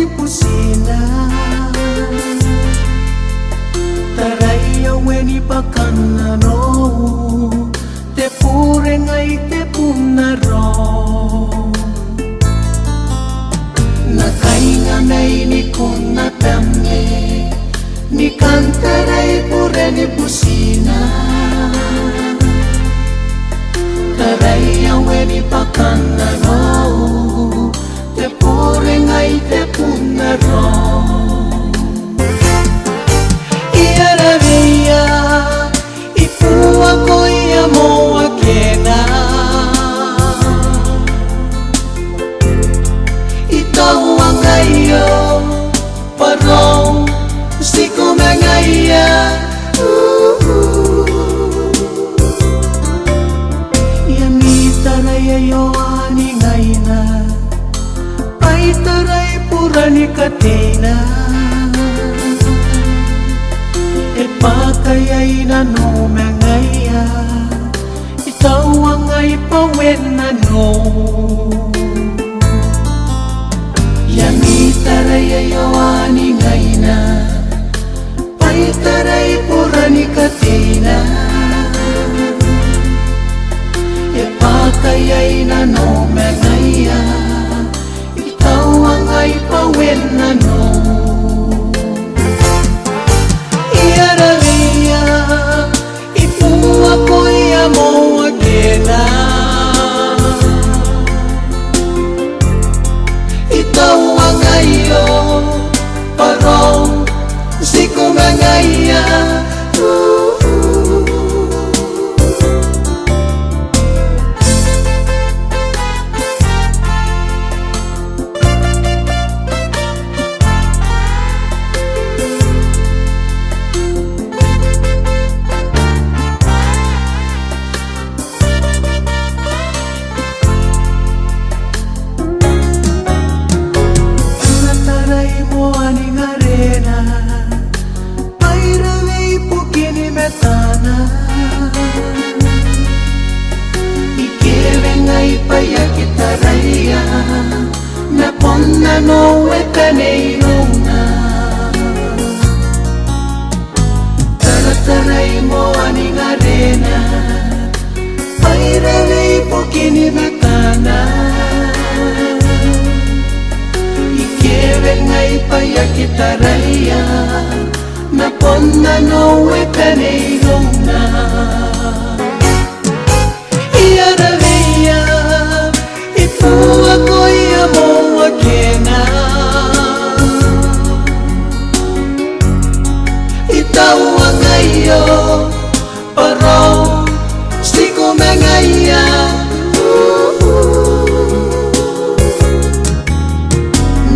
weni pusina Taraya weni pakana no Te pure ngai te punaro Na kainga nei ni kuna tamne Ni kantarai pure ni pusina Taraya weni pakana no Te pure ngai te punaro Iara via Ipua ko ia moa kena Itaua ngaio Parong Siku mengaia Ia mitaraya yoani ngaina Paitarai purani katina E pakayaina no mengaia Itaua ngai pawena no Ia mitaraya yoani ngaina Paitarai purani katina E pakayaina no mengaia Itaua ngai pawena no Iara ria Ipua ko ia moa kena Itaua ngai o Parong Siku mengaia Na no ekaneirona Taratarai mo aning arena Pairarei pokini matana Ikere ngai payakitaraya Na ponna no ekaneirona Iarareia Ipua ko ia moa kena Itaua ngaio Parong Siku mengaia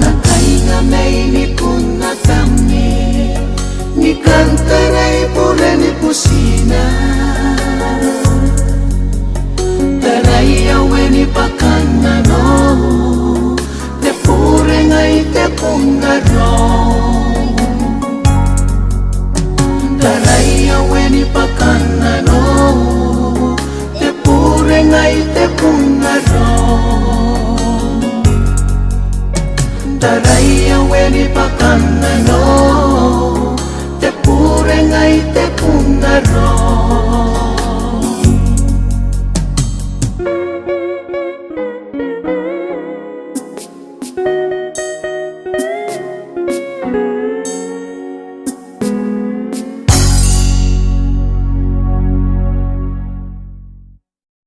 Na kainga nei ni kuna tamne Ni kantarai pure ni pusina Taraya weni pakana no Te pure ngai te punaro Taraya weni pakana no Te pure ngai te punaro Taraya weni pakana no Te pure ngai te punaro